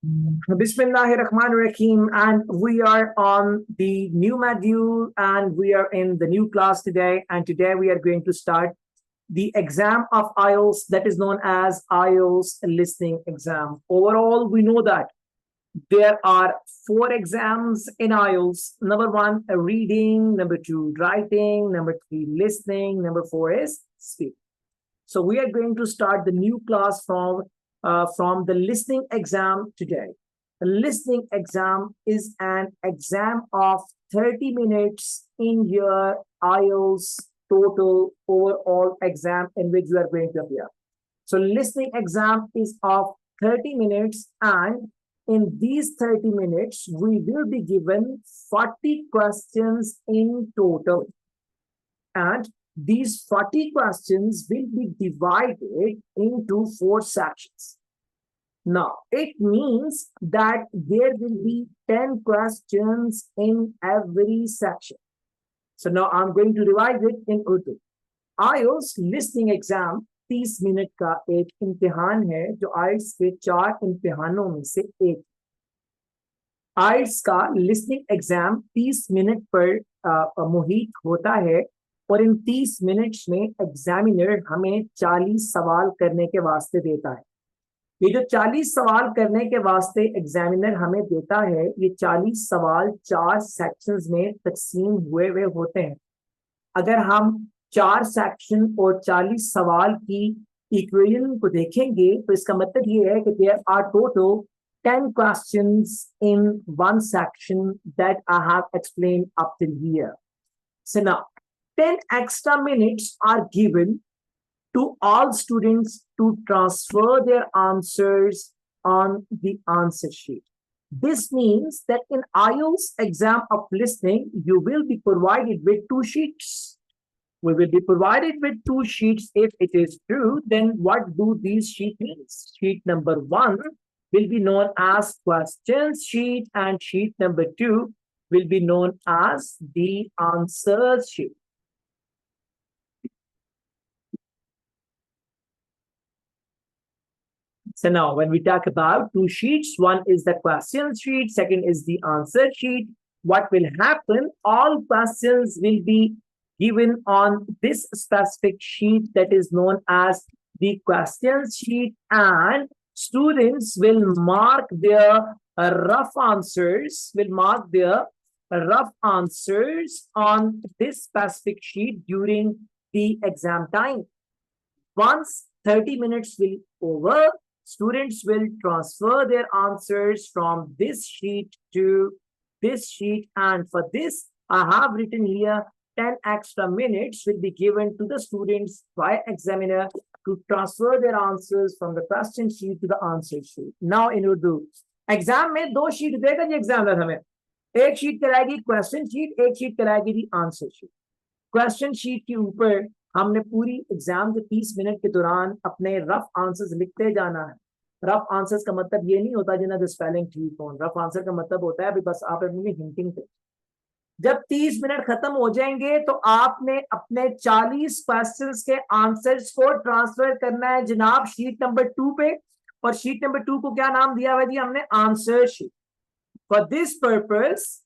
Bismillahirrahmanirrahim, and we are on the new module and we are in the new class today. And today we are going to start the exam of IELTS that is known as IELTS listening exam. Overall, we know that there are 4 exams in IELTS. Number 1, reading. Number 2, writing. Number 3, listening. Number 4 is speaking. So we are going to start the new class from the listening exam today. The listening exam is an exam of 30 minutes in your IELTS total overall exam in which you are going to appear. So listening exam is of 30 minutes, and in these 30 minutes, we will be given 40 questions in total. And these 40 questions will be divided into 4 sections. Now, it means that there will be 10 questions in every section. So now I'm going to revise it in Urdu. IELTS listening exam 30 minute का एक इम्तिहान है जो IELTS के 4 इम्तिहानों में से एक। IELTS का लिसनिंग एग्जाम 30 मिनट पर मुहित होता है और इन 30 मिनट्स में एग्जामिनर हमें 40 सवाल करने के वास्ते देता है। ये जो 40 सवाल करने के वास्ते एग्जामिनर हमें देता है, ये 40 सवाल 4 सेक्शंस में तकसीम हुए होते हैं। अगर हम 4 सेक्शन और 40 सवाल की इक्वेशन को देखेंगे तो इसका मतलब ये है कि there are total 10 questions in one section that I have explained up till here. So now 10 extra minutes are given to all students to transfer their answers on the answer sheet. This means that in IELTS exam of listening, you will be provided with 2 sheets. We will be provided with 2 sheets. If it is true, then what do these sheets mean? Sheet number 1 will be known as questions sheet, and sheet number 2 will be known as the answers sheet. So now when we talk about 2 sheets, one is the question sheet, second is the answer sheet. What will happen? All questions will be given on this specific sheet that is known as the question sheet, and students will mark their rough answers, on this specific sheet during the exam time. Once 30 minutes will over, students will transfer their answers from this sheet to this sheet, and for this I have written here 10 extra minutes will be given to the students by examiner to transfer their answers from the question sheet to the answer sheet. Now in Urdu, exam में 2 sheet देगा जी examiner हमें। एक sheet कराएगी question sheet, एक sheet कराएगी दी answer sheet। question sheet के ऊपर हमने पूरी एग्जाम के 30 मिनट के दौरान अपने रफ आंसर्स लिखते जाना है। रफ आंसर्स का मतलब ये नहीं होता जिन्हें जो स्पेलिंग ठीक हो। रफ आंसर का मतलब होता है अभी बस आप अपनी हिंटिंग पे। जब 30 मिनट खत्म हो जाएंगे तो आपने अपने 40 क्वेश्चंस के आंसर्स को ट्रांसफर करना है जनाब शीट नंबर 2 पे, और शीट नंबर 2 को क्या नाम दिया हुआ जी हमने? Answer sheet. For this purpose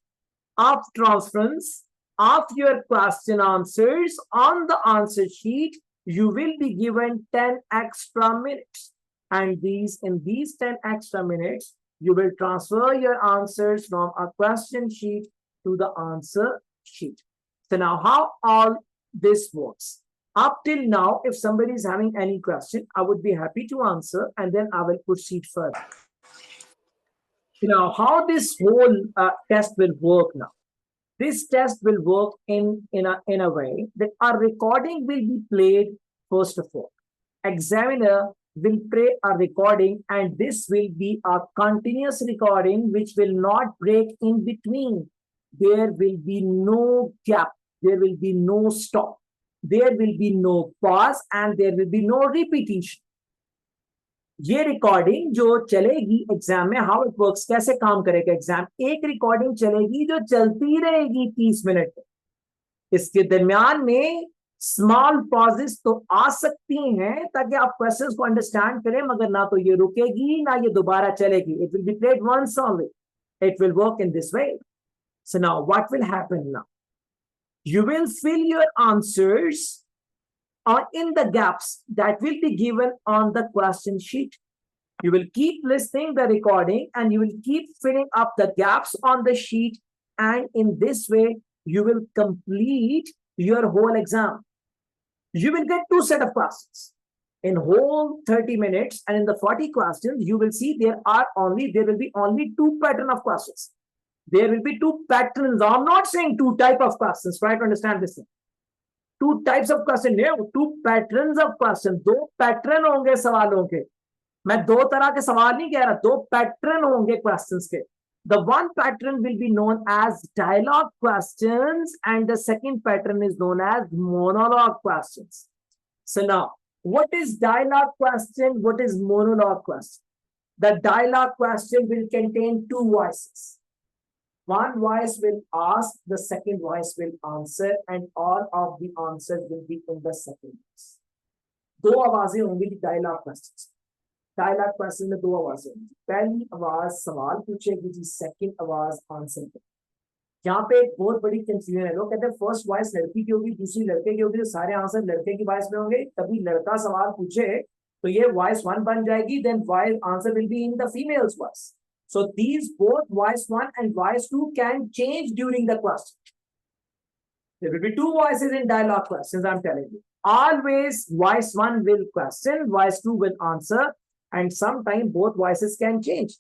of transference of your question answers on the answer sheet, you will be given 10 extra minutes, and in these 10 extra minutes you will transfer your answers from a question sheet to the answer sheet. So now how all this works? Up till now, if somebody is having any question, I would be happy to answer and then I will proceed further. Now how this whole test will work now? This test will work in a way that our recording will be played first of all. Examiner will play a recording, and this will be a continuous recording which will not break in between. There will be no gap. There will be no stop. There will be no pause, and there will be no repetition. ये recording जो चलेगी exam में, how it works, कैसे काम करेगा exam? एक recording चलेगी जो चलती रहेगी 30 मिनट। इसके दरमियान में स्मॉल पॉजेस तो आ सकती हैं ताकि आप क्वेश्चंस को अंडरस्टैंड करें, मगर ना तो ये रुकेगी ना ये दोबारा चलेगी. It will be played once only. It will work in this way. So now what will happen now? You will fill your answers or in the gaps that will be given on the question sheet. You will keep listening the recording and you will keep filling up the gaps on the sheet, and in this way you will complete your whole exam. You will get two set of questions in whole 30 minutes, and in the 40 questions you will see there will be only two pattern of questions. There will be two patterns. I'm not saying two type of questions. Try to understand this thing. Two types of question. No, two patterns of question. दो pattern होंगे सवालों के. मैं दो तरह के सवाल नहीं कह रहा, दो पैटर्न होंगे क्वेश्चंस के. The one pattern will be known as dialogue questions and the second pattern is known as monologue questions. So now, what is dialogue question? What is monologue question? The dialogue question will contain two voices. One voice will ask, the second voice will answer, and all of the answers will be in the second voice. दो आवाजें होंगी dialogue questions. Dialogue question में दो आवाजें होंगी. पहली आवाज सवाल पूछेगी जी, सेकंड आवाज आंसर करेगी. यहाँ पे एक बहुत बड़ी कंफ्यूजन है. लोग कहते हैं फर्स्ट वॉइस लड़की की होगी, दूसरी लड़के की होगी, तो सारे आंसर लड़के की वॉइस में होंगे. कभी लड़का सवाल पूछे तो ये वॉइस वन बन जाएगी, then voice answer will be in the female's voice. So these both voice 1 and voice 2 can change during the question. There will be two voices in dialogue questions, I'm telling you. Always voice 1 will question, voice 2 will answer, and sometimes both voices can change.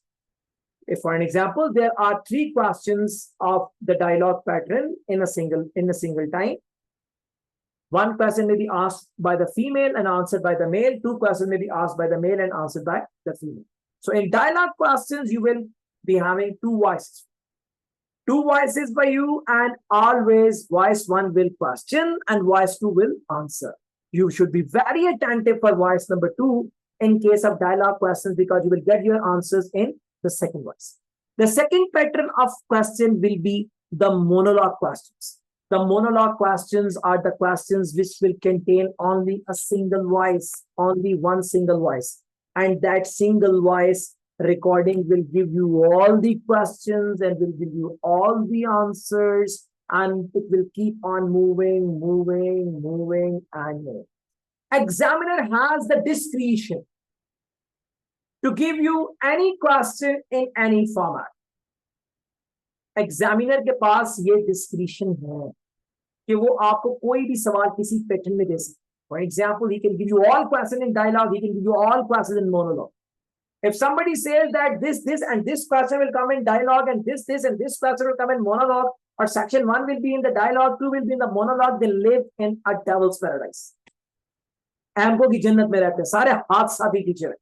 If for an example, there are three questions of the dialogue pattern in a single time. One question may be asked by the female and answered by the male. Two questions may be asked by the male and answered by the female. So in dialogue questions, you will be having two voices. Two voices by you, and always voice 1 will question and voice 2 will answer. You should be very attentive for voice number 2 in case of dialogue questions, because you will get your answers in the second voice. The second pattern of question will be the monologue questions. The monologue questions are the questions which will contain only a single voice, only one single voice. And that single voice recording will give you all the questions and will give you all the answers, and it will keep on moving and moving. Examiner has the discretion to give you any question in any format. Examiner के पास ये discretion है कि वो आपको कोई भी सवाल किसी पैटर्न में दे सकते. For example, he can give you all questions in dialogue. He can give you all questions in monologue. If somebody says that this and this question will come in dialogue, and this and this question will come in monologue, or section 1 will be in the dialogue, 2 will be in the monologue, they live in a devil's paradise. एमको की जन्नत में रहते हैं. सारे हाथ साथी teacher है.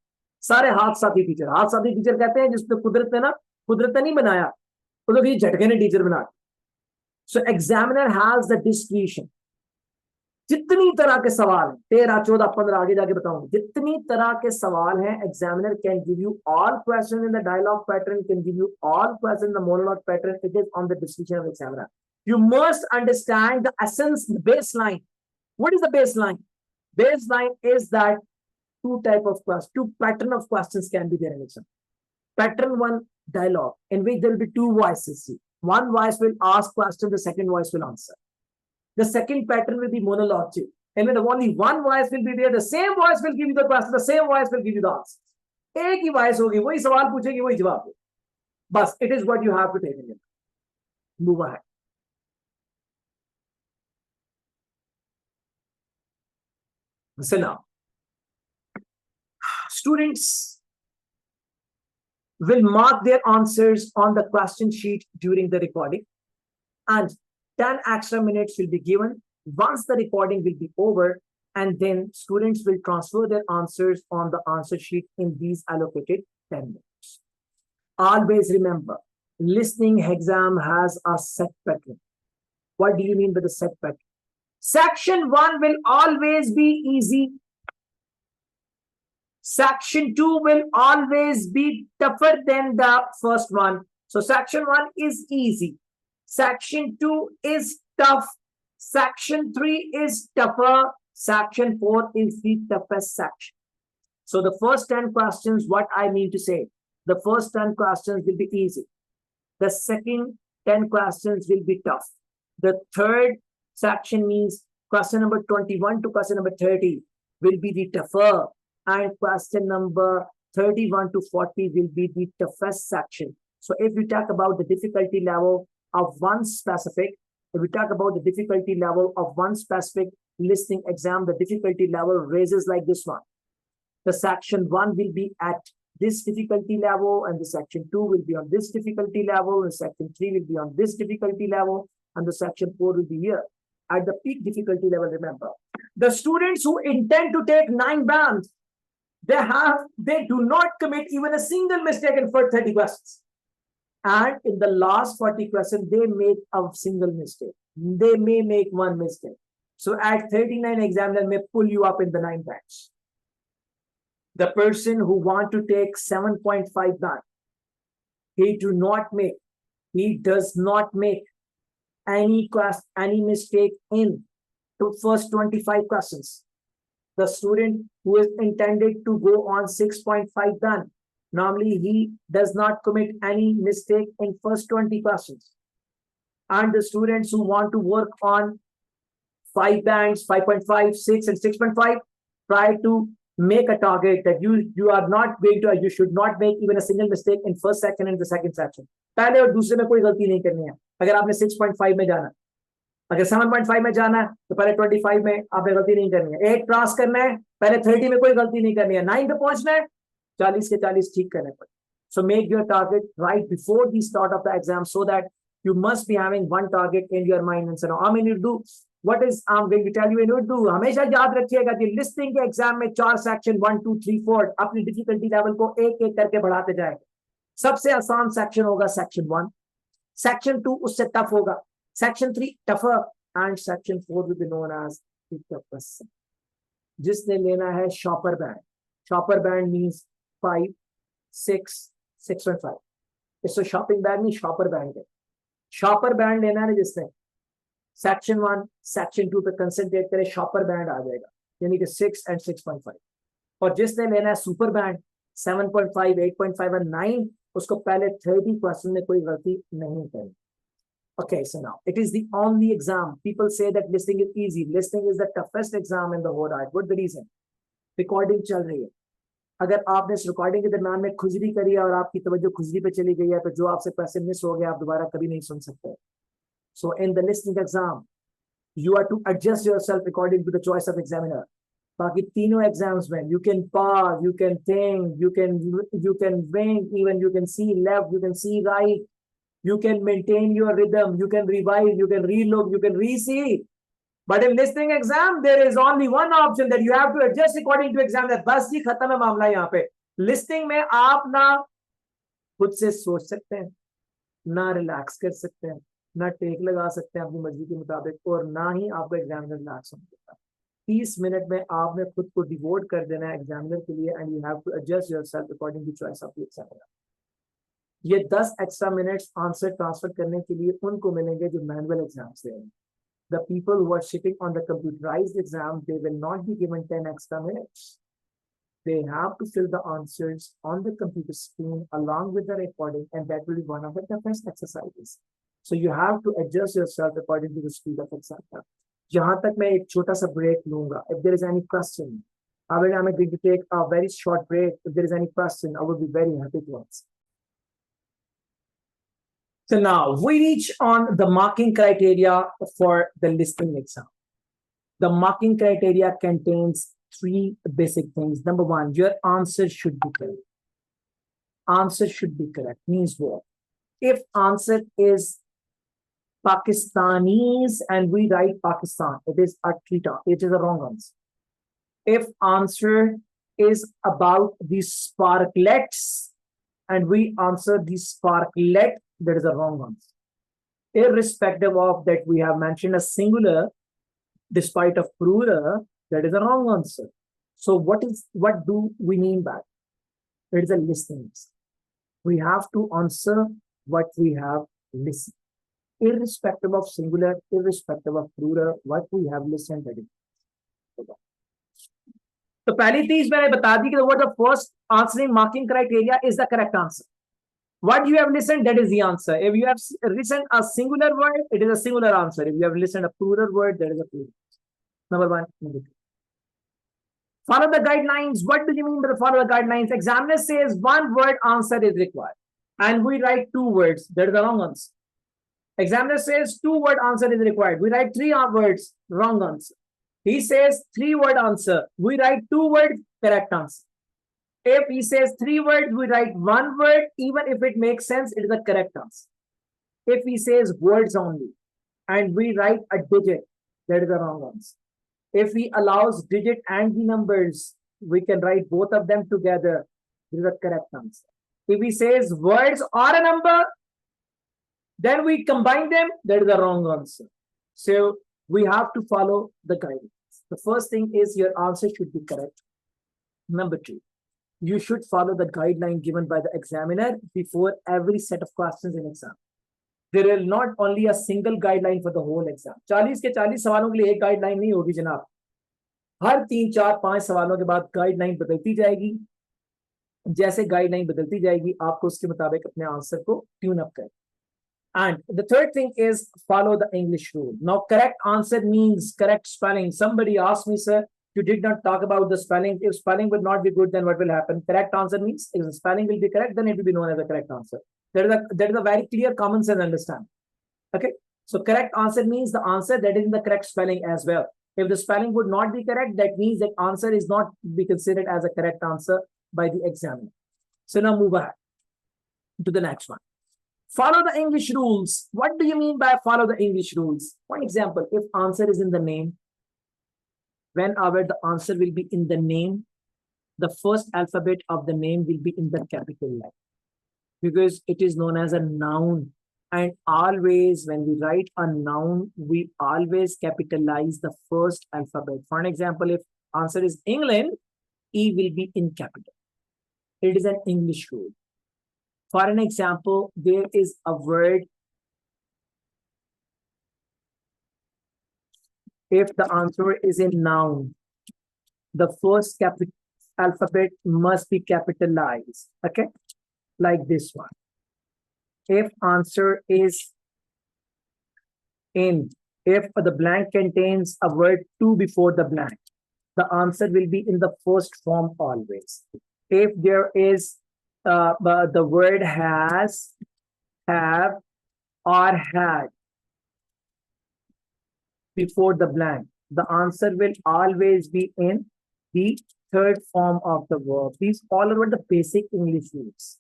सारे हाथ साथी टीचर. हाथ साथी टीचर कहते हैं जिसने कुदरत ने नहीं बनाया, वो लोग ये झटके ने टीचर बना. So examiner has the discretion. जितनी तरह के सवाल 13, 14, 15 आगे जाके बताऊंगा. जितनी तरह के सवाल हैं, examiner can give you all questions in the dialogue pattern, can give you all questions in the monologue pattern. It is on the discretion of examiner. You must understand the essence, the baseline. What is the baseline? Baseline is that two pattern of questions can be there in exam. Pattern 1, dialogue, in which there will be two voices. One voice will ask question, the second voice will answer. The second pattern will be monologue too. And when only one voice will be there, the same voice will give you the question, the same voice will give you the answer. एक ही voice होगी, वही सवाल पूछेगी, वही जवाब देगी. बस, it is what you have to take in it. Move ahead. So now, students will mark their answers on the question sheet during the recording, and 10 extra minutes will be given once the recording will be over, and then students will transfer their answers on the answer sheet in these allocated 10 minutes. Always remember, listening exam has a set pattern. What do you mean by the set pattern? Section 1 will always be easy. Section 2 will always be tougher than the first one. So section 1 is easy. Section 2 is tough. Section 3 is tougher. Section 4 is the toughest section. So the first 10 questions, what I mean to say, the first 10 questions will be easy. The second 10 questions will be tough. The third section means question number 21 to question number 30 will be the tougher, and question number 31 to 40 will be the toughest section. So if we talk about the difficulty level of one specific, listening exam, the difficulty level raises like this one. The section 1 will be at this difficulty level, and the section 2 will be on this difficulty level, and section 3 will be on this difficulty level, and the section 4 will be here at the peak difficulty level. Remember, the students who intend to take 9 bands, they do not commit even a single mistake in first 30 questions. And in the last 40 questions, they make a single mistake. They may make one mistake. So at 39 examiner may pull you up in the 9 bands. The person who want to take 7.5 band, he does not make any mistake in the first 25 questions. The student who is intended to go on 6.5 band, normally he does not commit any mistake in first 20 questions. And the students who want to work on 5 bands, 5.5, 6 and 6.5, try to make a target that you should not make even a single mistake in first, second and the second section. पहले और दूसरे में कोई गलती नहीं करनी है. अगर आपने 6.5 में जाना, अगर 7.5 में जाना है तो पहले 25 में आपने गलती नहीं करनी है. 8 क्रॉस करना है, पहले 30 में कोई गलती नहीं करनी है. 9 पे पहुंचना है, 40 के 40 ठीक करने पड़े. So make your target right before the start of the exam, so that you must be having one target in your mind. And so now, in Urdu, what is I'm going to tell you in Urdu, हमेशा याद रखिएगा कि listing के exam में 4 section 1 2 3 4 अपनी difficulty level को एक एक करके बढ़ाते जाएंगे. सबसे आसान सेक्शन होगा सेक्शन 1, सेक्शन 2 उससे टफ होगा, section 3 tougher, and section 4 will be known as the toughest. जिसने लेना है शॉपर बैंड मींस 5 6 6.5. इसको शॉपिंग बैग नहीं, शॉपर बैंड है. शॉपर बैंड लेना है जिसने, सेक्शन 1 सेक्शन 2 पे कंसंट्रेट करे, शॉपर बैंड आ जाएगा, यानी कि 6 एंड 6.5. और जिसने लेना है सुपर बैंड 7.5 8.5 और 9, उसको पहले 30 क्वेश्चन में कोई गलती नहीं करनी. Okay, so now it is the only exam. People say that listening is easy. Listening is the toughest exam in the whole world. What the reason? Recording चल रही है. अगर आपने इस रिकॉर्डिंग के दरम्यान में खुजली करी है और आपकी तवज्जो खुजली पे चली गई है, तो जो आपसे पैसे मिस हो गए आप दोबारा कभी नहीं सुन सकते. So in the listening exam, you are to adjust yourself according to the choice of examiner. बाकी तीनों एग्जाम्स में you can pause, you can think, you can wink, even you can see left, you can see right, you can maintain your rhythm, you can revise, you can relook, you can re-see. But in listening exam, there is only one option that you have to adjust according to examiner. बस जी खत्म है मामला यहाँ पे. Listing में आप ना खुद से सोच सकते हैं, ना रिलैक्स कर सकते हैं, ना टेक लगा सकते हैं अपनी मर्जी के मुताबिक, और ना ही आपको एग्जामिनर रिलैक्स होने देता. 30 मिनट में आपने खुद को डिवोट कर देना है एग्जामिनर के लिए, and you have to adjust yourself according to choice of the examiner. ये 10 एक्स्ट्रा मिनट्स आंसर ट्रांसफर करने के लिए उनको मिलेंगे जो मैनुअल एग्जाम्स दे रहे हैं. The people who are sitting on the computerized exam, they will not be given 10 extra minutes. They have to fill the answers on the computer screen along with the recording, and that will be one of the toughest exercises. So you have to adjust yourself according to the speed of exam. जहां तक मैं एक छोटा सा break लूंगा. If there is any question, I'm going to take a very short break. If there is any question, I will be very happy to answer. So now we reach on the marking criteria for the listening exam. The marking criteria contains 3 basic things. Number 1, your answer should be correct. Answer should be correct means what? If answer is Pakistanis and we write Pakistan, it is a theta. It is a wrong answer. If answer is about the sparklets and we answer the sparklet, that is a wrong answer. Irrespective of that we have mentioned a singular despite of plural, that is a wrong answer. So what do we mean by it? It is a listening. We have to answer what we have listened. irrespective of singular, irrespective of plural, what we have listened to. तो पहली चीज मैंने बता दी कि what the first answering marking criteria is the correct answer. What you have listened, that is the answer. If you have listened a singular word, it is a singular answer. If you have listened a plural word, that is a plural. Number one. Number two. Follow the guidelines. What do you mean by follow the guidelines? Examiner says one word answer is required. And we write two words. That is the wrong answer. Examiner says two-word answer is required. We write three words, wrong answer. He says three-word answer. We write two words, correct answer. If he says three words, we write one word. Even if it makes sense, it is the correct answer. If he says words only, and we write a digit, that is the wrong answer. If he allows digit and the numbers, we can write both of them together. This is the correct answer. If he says words or a number, then we combine them, that is the wrong answer. So we have to follow the guidance. The first thing is your answer should be correct. Number two, you should follow the guideline given by the examiner before every set of questions in exam. There will not only a single guideline for the whole exam. 40 के 40 सवालों के लिए एक guideline नहीं होगी जनाब. हर 3, 4, 5 सवालों के बाद गाइडलाइन बदलती जाएगी. जैसे गाइडलाइन बदलती जाएगी, आपको उसके मुताबिक अपने आंसर को ट्यून अप करें. And the third thing is follow the English rule. Now, correct answer means correct spelling. Somebody asked me, sir, you did not talk about the spelling. If spelling would not be good, then what will happen? Correct answer means if the spelling will be correct, then it will be known as the correct answer. That is a very clear common sense understand. Okay. So correct answer means the answer that is in the correct spelling as well. If the spelling would not be correct, that means that answer is not be considered as a correct answer by the examiner. So now move ahead to the next one. Follow the English rules. What do you mean by follow the English rules? For example, if answer is in the name, whenever the answer will be in the name, the first alphabet of the name will be in the capital letter because it is known as a noun. And always when we write a noun, we always capitalize the first alphabet. For an example, if answer is England, E will be in capital. It is an English rule. For an example, there is a word. If the answer is a noun, the first alphabet must be capitalized. Okay, like this one. If answer is in, if the blank contains a word to before the blank, the answer will be in the first form always. If there is the word has, have, or had before the blank, the answer will always be in the third form of the verb. These all are the basic English rules.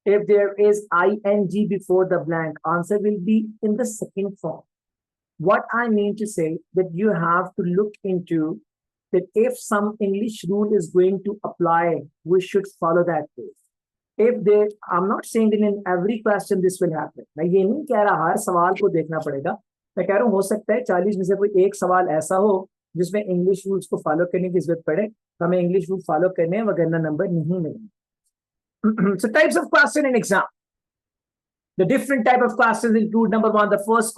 If there is ing before the blank, answer will be in the second form. What I mean to say that you have to look into that if some English rule is going to apply, we should follow that way. If there, I'm not saying that in every question this will happen. मैं ये नहीं कह रहा हर सवाल को देखना पड़ेगा. मैं कह रहा हूँ हो सकता है 40 में से कोई एक सवाल ऐसा हो जिसमें इंग्लिश रूल्स को फॉलो करने की जरूरत पड़े, तो हमें इंग्लिश रूल फॉलो करने हैं वगैरह नंबर नहीं मिलेंगे. So types of question in exam. The different type of questions include number one, the first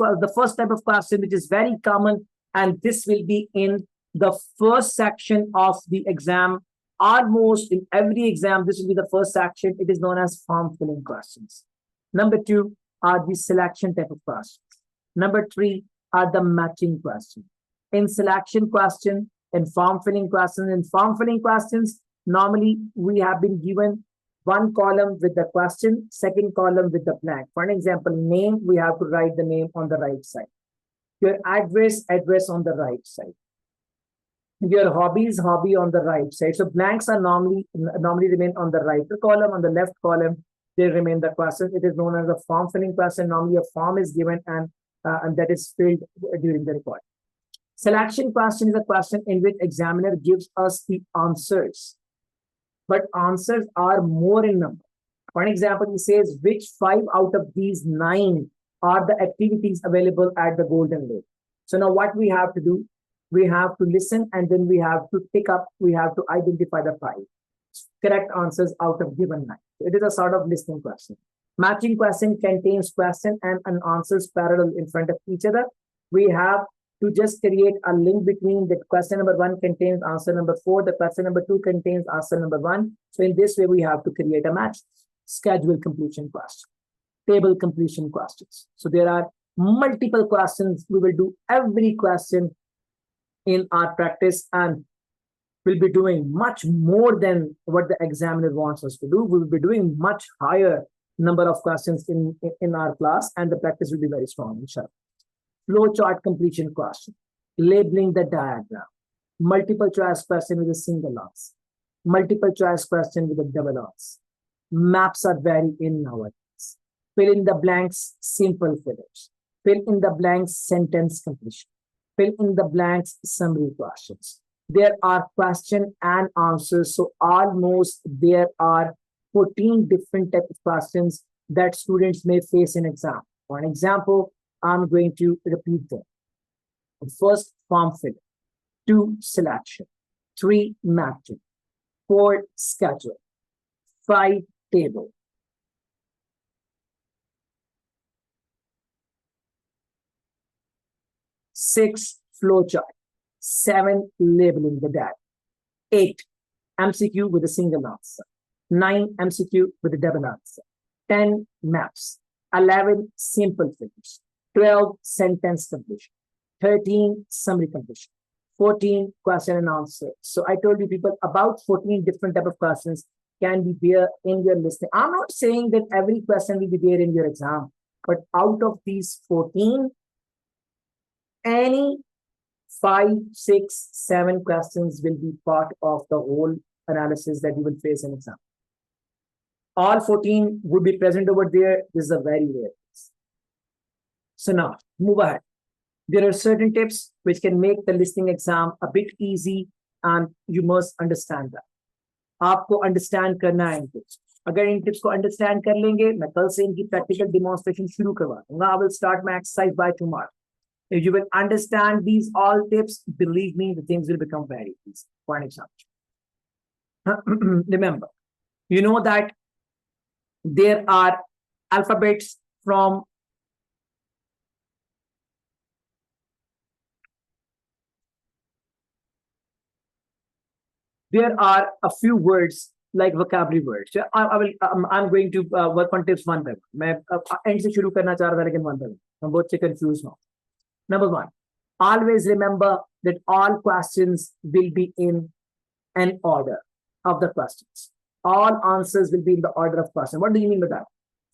type of question which is very common, and this will be in the first section of the exam. Almost in every exam, this will be the first section. It is known as form filling questions. Number two are the selection type of questions. Number three are the matching questions. In selection question, in form filling questions, normally we have been given one column with the question, second column with the blank. For an example, name, we have to write the name on the right side. Your address on the right side. Your hobbies, hobby on the right side. So blanks are normally remain on the right column. On the left column, they remain the question. It is known as a form filling question. Normally a form is given and that is filled during the report. Selection question is a question in which examiner gives us the answers, but answers are more in number. For an example, he says which 5 out of these 9 are the activities available at the Golden Lake. So now what we have to do, we have to listen and then we have to pick up, we have to identify the 5 correct answers out of given 9. It is a sort of listening question. Matching question contains question and an answers parallel in front of each other. We have to just create a link between the question number 1 contains answer number 4, the question number 2 contains answer number 1. So in this way, we have to create a match. Schedule completion question, table completion questions. So there are multiple questions. We will do every question in our practice, and we'll be doing much more than what the examiner wants us to do. We will be doing much higher number of questions in our class, and the practice will be very strong, inshallah. Flow chart completion question, labeling the diagram, multiple choice question with a single answer, multiple choice question with a double answer. Maps are very in nowadays. Fill in the blanks, simple fillers. Fill in the blanks, sentence completion. Fill in the blanks, summary questions. There are question and answers. So almost there are 14 different types of questions that students may face in exam. For an example, I'm going to repeat them. First, form filling. 2, selection. 3, matching. 4, schedule. 5, table. 6, flowchart. 7, labeling the data. 8, MCQ with a single answer. 9, MCQ with a double answer. 10, maps. 11, simple figures. 12, sentence completion. 13, summary completion. 14, question and answer. So I told you people about 14 different type of questions can be there in your listing. I'm not saying that every question will be there in your exam, but out of these 14, any 5, 6, 7 questions will be part of the whole analysis that you will face in exam. All 14 would be present over there. This is a very rare case. So now, move ahead. There are certain tips which can make the listening exam a bit easy, and you must understand that. आपको understand करना है इन tips. अगर इन tips को understand कर लेंगे, मैं कल से इनकी practical demonstration शुरू करवा दूंगा. I will start my exercise by tomorrow. If you will understand these all tips, believe me, the things will become very easy. For an example, remember, you know that there are alphabets from there are a few words like vocabulary words. I'm going to work on tips one by one. मैं end से शुरू करना चाह रहा था लेकिन one by one. I'm बहुत से confused now. Number 1, always remember that all questions will be in an order of the questions. All answers will be in the order of question. What do you mean by that?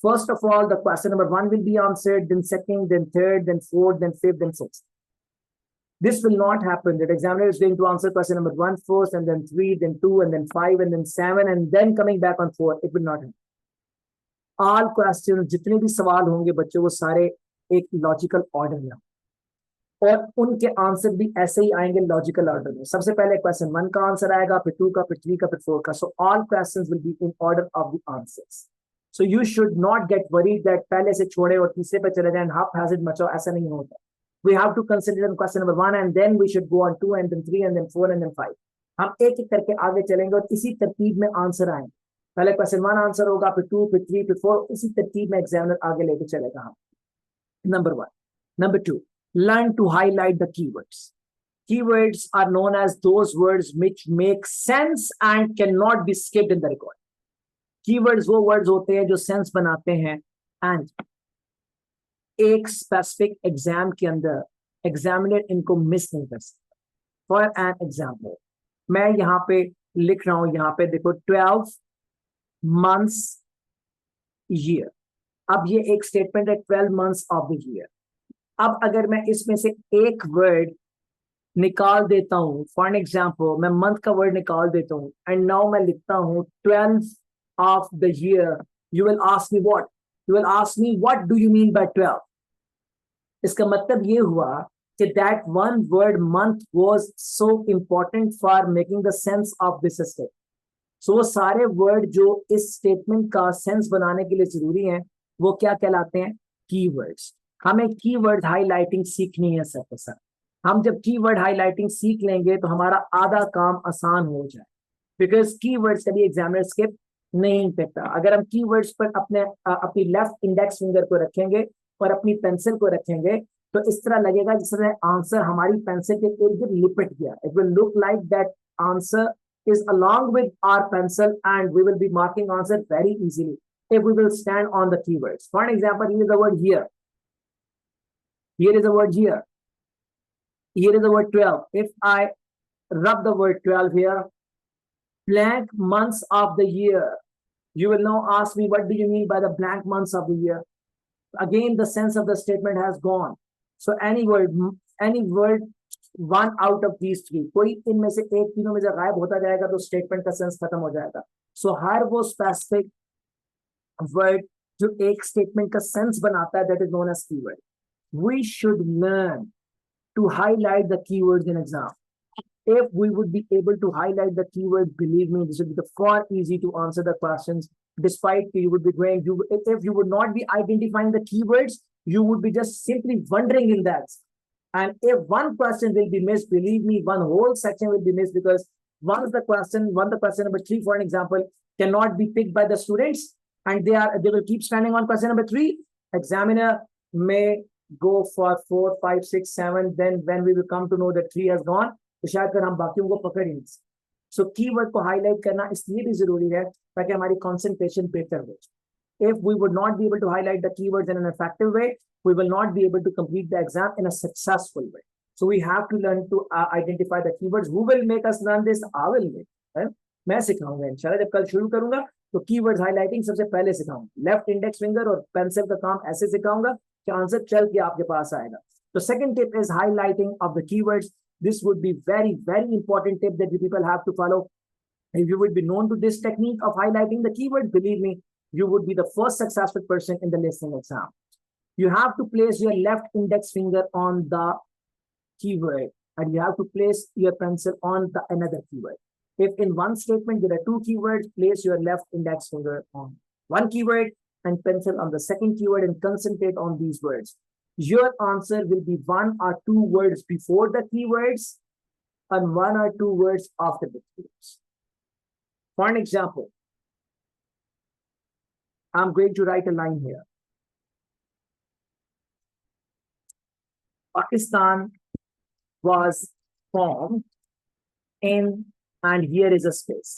First of all, the question number 1 will be answered, then second, then third, then fourth, then fifth, then sixth. This will not happen. That examiner is going to answer question number 1 first, and then 3, then 2, and then 5, and then 7, and then coming back on 4. It will not happen. All questions, जितने भी सवाल होंगे बच्चों, वो सारे एक logical order में, और उनके आंसर भी ऐसे ही आएंगे लॉजिकल ऑर्डर में. सबसे पहले क्वेश्चन 1 का आंसर आएगा, फिर 2 का, फिर 3 का, फिर 4 का. So all questions will be in order of the answers. So you should not gate worried that पहले से छोड़े और तीसरे पे चले जाएं, हाफ हैज़र्ड मचो. ऐसा नहीं होता. We have to consider question number 1, and then we should go on 2, and then 3, and then 4, and then 5. हम एक एक करके आगे चलेंगे और इसी तरतीब में आंसर आएंगे. पहले क्वेश्चन 1 आंसर होगा, फिर 2, फिर 3, फिर 4. इसी तरतीब में एग्जामिनर आगे लेके चलेगा. हम Number 1. Number 2, learn to highlight the keywords. Keywords are known as those words which make sense and cannot be skipped in the record. Keywords वो words होते हैं जो sense बनाते हैं, and एक स्पेसिफिक एग्जाम के अंदर एग्जामिनर इनको मिस नहीं कर सकता. फॉर एन एग्जाम्पल, मैं यहाँ पे लिख रहा हूं, यहाँ पे देखो 12 months year. अब ये एक स्टेटमेंट है 12 months ऑफ द ईयर. अब अगर मैं इसमें से एक वर्ड निकाल देता हूं, फॉर एन एग्जाम्पल मैं मंथ का वर्ड निकाल देता हूं, एंड नाउ मैं लिखता हूं 12 of the year, you will ask me what, you will ask me what do you mean by 12. इसका मतलब ये हुआ कि that one word month was so important for making the sense of this statement. So वो सारे word जो इस statement का सेंस बनाने के लिए जरूरी हैं, वो क्या कहलाते हैं? कीवर्ड्स. हमें कीवर्ड हाईलाइटिंग सीखनी है सर. हम जब कीवर्ड हाईलाइटिंग सीख लेंगे तो हमारा आधा काम आसान हो जाए, बिकॉज कीवर्ड्स कभी एग्जामिनर स्किप नहीं टिकता। अगर हम कीवर्ड्स पर अपनी लेफ्ट इंडेक्स फिंगर को रखेंगे और अपनी पेंसिल को रखेंगे तो इस तरह लगेगा जिसमें आंसर हमारी पेंसिल के इर्द गिर्द लिपट गया। It will look like that answer is along with our pencil and we will be marking answer very easily if we will stand on the keywords. For an example, here is the word here. Here is the word here. Here is the word 12. If I rub the word 12 here, blank months of the year, you will now ask me, what do you mean by the blank months of the year? Again, the sense of the statement has gone. So any word, one out of these three, कोई इनमें से एक तीनों में से गायब होता जाएगा तो स्टेटमेंट का सेंस खत्म हो जाएगा. सो हर वो स्पेसिफिक वर्ड जो एक स्टेटमेंट का सेंस बनाता है, that is known as keyword. We should learn to highlight the keywords in exam. If we would be able to highlight the keyword, believe me, this would be far easy to answer the questions. Despite you would be going, if you would not be identifying the keywords, you would be just simply wondering in that. And if one question will be missed, believe me, one whole section will be missed because once the question number 3, for an example, cannot be picked by the students, and they will keep standing on question number 3. Examiner may go for 4, 5, 6, 7. Then when we will come to know that 3 has gone, तो शायद फिर हम बाकियों को पकड़ ही नहीं. सो keyword को highlight करना इसलिए भी जरूरी है ताकि हमारी कंसंट्रेशन बेहतर हो. If we would not be able to highlight the keywords in an effective way, we will not be able to complete the exam in a successful way. So we have to learn to identify the keywords. Who will make us learn this? I will make. मैं सिखाऊंगा इंशाल्लाह. जब कल शुरू करूंगा तो keywords highlighting सबसे पहले सिखाऊंगा. लेफ्ट इंडेक्स फिंगर और पेंसिल का काम ऐसे सिखाऊंगा कि आंसर चल के आपके पास आएगा. तो second tip is highlighting of the keywords. This would be very, very important tip that you people have to follow. If you would be known to this technique of highlighting the keyword, believe me, you would be the first successful person in the listening exam. You have to place your left index finger on the keyword and you have to place your pencil on the another keyword. If in one statement there are 2 keywords, place your left index finger on one keyword and pencil on the second keyword and concentrate on these words. Your answer will be 1 or 2 words before the keywords and 1 or 2 words after the keywords. For an example, I'm going to write a line here. Pakistan was formed in, and here is a space.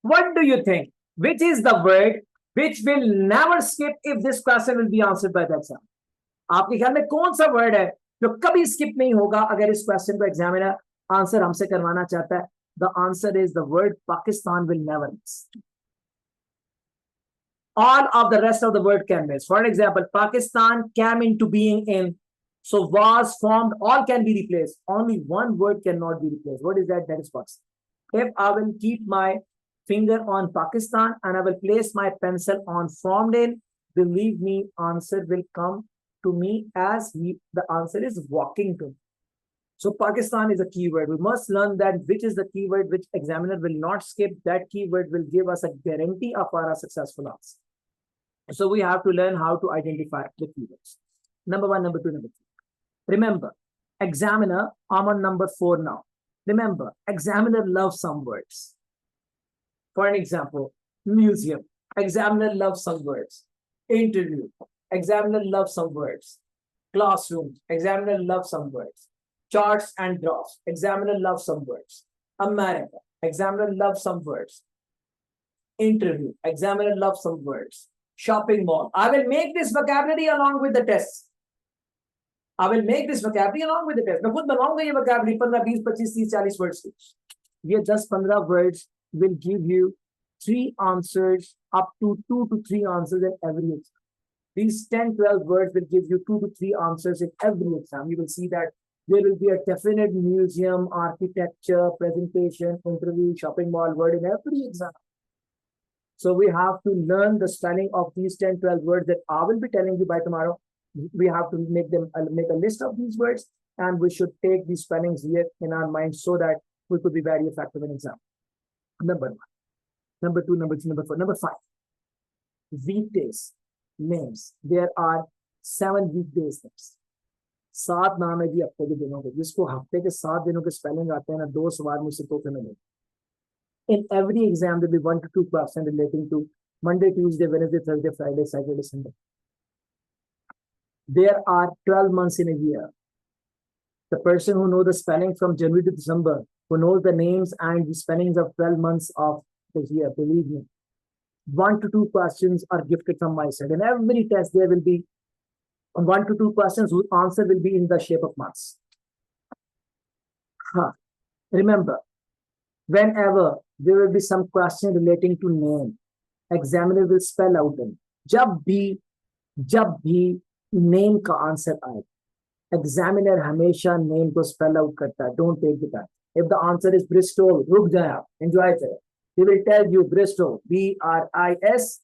What do you think? Which is the word which will never skip if this question will be answered by the exam? आपके ख्याल में कौन सा word है जो कभी skip नहीं होगा अगर इस क्वेश्चन को एग्जामिनर आंसर हमसे करवाना चाहता है? The answer is the word Pakistan will never miss. All of the rest of the word can miss. For an example, Pakistan came into being in, so was formed, all can be replaced. Only one word cannot be replaced. What is that? That is Pakistan. If I will keep my finger on Pakistan and I will place my pencil on formed in, believe me, answer will come to me as the answer is walking to me. So Pakistan is a keyword. We must learn that which is the keyword which examiner will not skip. That keyword will give us a guarantee of our successful answer. So we have to learn how to identify the keywords. Number 1, number 2, number 3. Remember, examiner, I'm on number 4 now. Remember, examiner loves some words. For an example, museum. Examiner loves some words. Interview. Examiner loves some words. Classroom. Examiner loves some words. Charts and graphs. Examiner loves some words. America. Examiner loves some words. Interview. Examiner loves some words. Shopping mall. I will make this vocabulary along with the tests. I will make this vocabulary along with the test. मैं खुद बनाऊंगा ये vocabulary 15, 20, 25, 30, 40 words की. ये 10-15 words will give you 3 answers, up to 2 to 3 answers in every exam. These 10-12 words will give you 2 to 3 answers in every exam. You will see that there will be a definite museum, architecture, presentation, interview, shopping mall word in every exam. So we have to learn the spelling of these 10-12 words that I will be telling you by tomorrow. We have to make a list of these words, and we should take these spellings here in our mind so that we could be very effective in exam. Number 1, number 2, number 3, number 4, number 5. Weekdays names. There are 7 weekdays names. 7 नाम है जी हफ्ते के दिनों के. जिसको हफ्ते के 7 दिनों के स्पेलिंग आते हैं ना, 2 सवाल मुझसे तो मिले. In every exam, there will be 1 to 2 questions relating to Monday, Tuesday, Wednesday, Thursday, Friday, Saturday, Sunday. There are 12 months in a year. The person who knows the spelling from January to December, who knows the names and the spellings of 12 months of the year, believe me, 1 to 2 questions are gifted from my side. In every test, there will be 1 to 2 questions whose answer will be in the shape of months. Remember, whenever there will be some question relating to name, examiner will spell out them. जब भी name का answer आए, examiner हमेशा name को spell out करता है. Don't take the time. If the answer is Bristol, रुक जाए आप, enjoy it. He will tell you Bristol, B-R-I-S-T-O-L,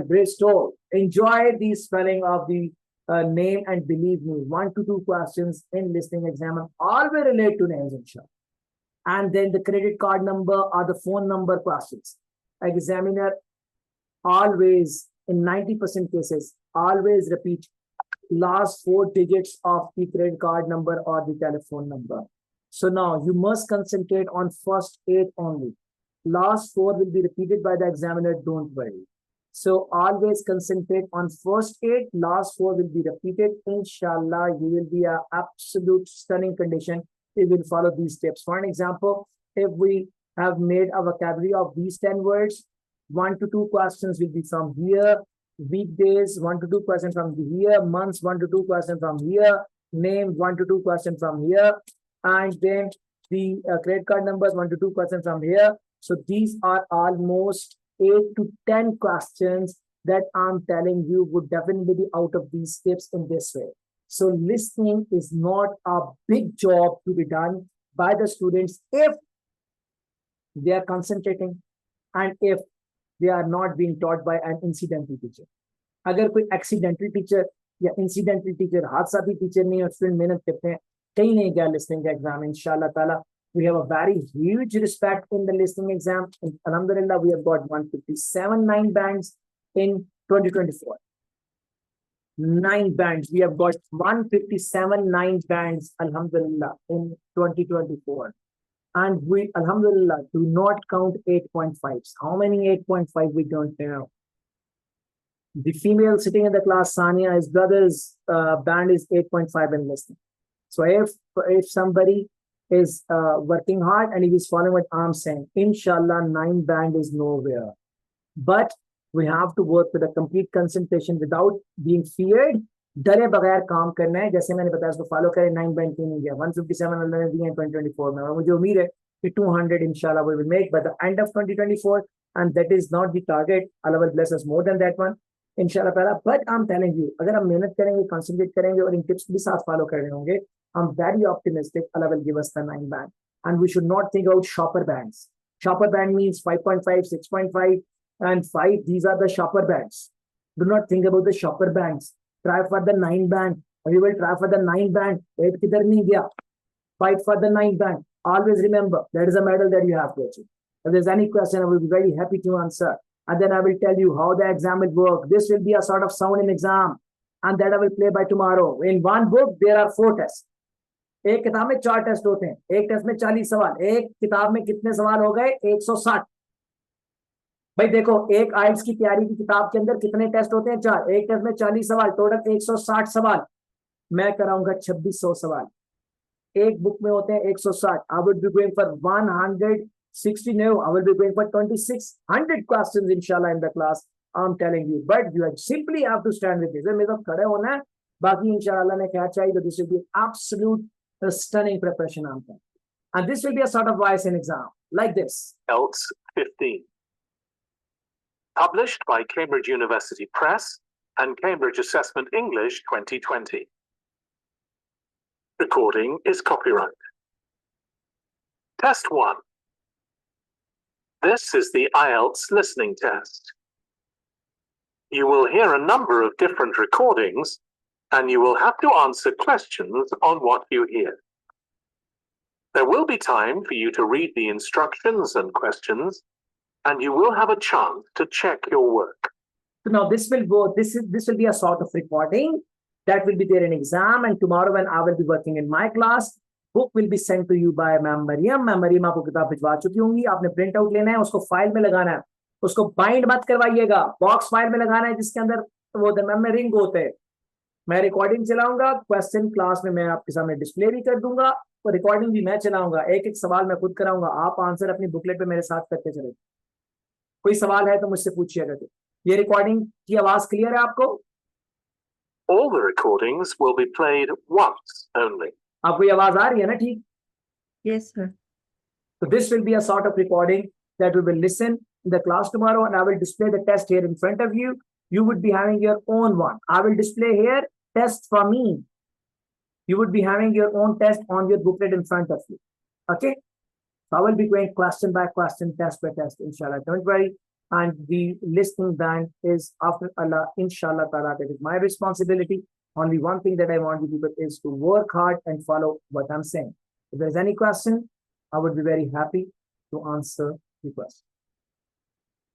Bristol. Enjoy the spelling of the name, and believe me, 1 to 2 questions in listening exam all will relate to names, inshallah. And then the credit card number or the phone number questions. Examiner always, in 90% cases, always repeat last 4 digits of the credit card number or the telephone number. So now you must concentrate on first 8 only. Last 4 will be repeated by the examiner, don't worry. So always concentrate on first 8, last 4 will be repeated. Inshallah, you will be an absolute stunning condition. We will follow these steps. For an example, if we have made a vocabulary of these 10 words, 1 to 2 questions will be from here. Weekdays, 1 to 2 questions from here. Months, 1 to 2 questions from here. Name, 1 to 2 questions from here. And then the credit card numbers, 1 to 2 questions from here. So these are almost 8 to 10 questions that I'm telling you would definitely be out of these tips in this way. So listening is not a big job to be done by the students if they are concentrating and if they are not being taught by an incidental teacher. अगर कोई accidental teacher या incidental teacher, हादसाती teacher नहीं और student मेहनत करते हैं, कहीं नहीं गया listening exam. Inshallah Taala, we have a very huge respect in the listening exam. And Alhamdulillah, we have got 157 9 bands in 2024. 9 bands. We have got 157 9 bands, Alhamdulillah, in 2024. And we, Alhamdulillah, do not count 8.5s. How many 8.5 we don't know? The female sitting in the class, Sania, his brother's band is 8.5 in listening. So if somebody is working hard and he is following what I'm saying, inshallah, 9 band is nowhere. But we have to work with a complete concentration without being feared. डरे बगैर काम करना है, जैसे मैंने बताया उसको follow करें. 9 band क्यों नहीं गया, 157 अल्लाह ने दिए हैं 2024 में, और मुझे उम्मीद है कि 200 inshallah we will make by the end of 2024, and that is not the target. Allah will bless us more than that one, inshallah ta'ala. But I'm telling you, अगर हम मेहनत करेंगे, concentrate करेंगे और इन tips भी साथ follow कर रहे होंगे, I'm very optimistic Allah will give us the 9 band. And we should not think about shopper bands. Shopper band means 5.5, 6.5 and 5. These are the shopper bands. Do not think about the shopper bands. Try for the 9 band. We will try for the 9 band. 8 kidhar nahi gaya. Fight for the 9 band. Always remember, that is a medal that you have to achieve. If there's any question, I will be very happy to answer. And then I will tell you how the exam will work. This will be a sort of sound in exam. And that I will play by tomorrow. In one book, there are 4 tests. एक किताब में 4 test होते हैं. एक test में 40 सवाल. एक किताब में कितने सवाल हो गए? 160. भाई देखो, एक आइल्स की तैयारी की किताब के अंदर कितने टेस्ट होते हैं? 4. एक टेस्ट में 40 सवाल, टोटल 160 सवाल. मैं कराऊंगा 2600 सवाल. एक बुक में होते हैं 160. I would be going for 160. No, I will be going for 2600 questions inshallah in the class. I'm telling you, but you simply have to stand with this. मेरे साथ खड़े होना है. बाकी इंशाल्लाह ने क्या चाहिए, this will be absolute stunning preparation. And this will be a sort of voice in exam like this. IELTS 15. Published by Cambridge University Press and Cambridge Assessment English 2020. Recording is copyright. Test 1. This is the IELTS listening test. You will hear a number of different recordings and you will have to answer questions on what you hear. There will be time for you to read the instructions and questions, and you will have a chance to check your work. So now this will go, this will be a sort of recording that will be there in exam, and tomorrow when I will be working in my class, book will be sent to you by Ma'am Mariam. Ma'am Mariam आपको किताब भिजवा चुकी होंगी. आपने print out लेना है, उसको file में लगाना है, उसको बाइंड मत करवाइएगा, बॉक्स फाइल में लगाना है जिसके अंदर वो मैम में रिंग होते हैं. मैं रिकॉर्डिंग चलाऊंगा, क्वेश्चन क्लास में मैं आपके सामने डिस्प्ले भी कर दूंगा, और रिकॉर्डिंग भी मैं चलाऊंगा. एक एक सवाल मैं खुद कराऊंगा, आप आंसर अपनी बुकलेट पे मेरे साथ करते चले. कोई सवाल है तो मुझसे पूछिएगा. ये रिकॉर्डिंग की आवाज क्लियर है आपको? All the recordings will be played once only. आपको ये आवाज आ रही है ना? ठीक. Yes, sir. So this will be a sort of recording that we will listen in the class tomorrow, and I will display the test here in front of you. You would be having your own one. I will display here test for me. You would be having your own test on your booklet in front of you. Okay? So I will be going question by question, test by test, inshallah. Don't worry. And the listening band is after Allah, inshallah ta'ala. That is my responsibility. Only one thing that I want you people is to work hard and follow what I'm saying. If there's any question, I would be very happy to answer the question.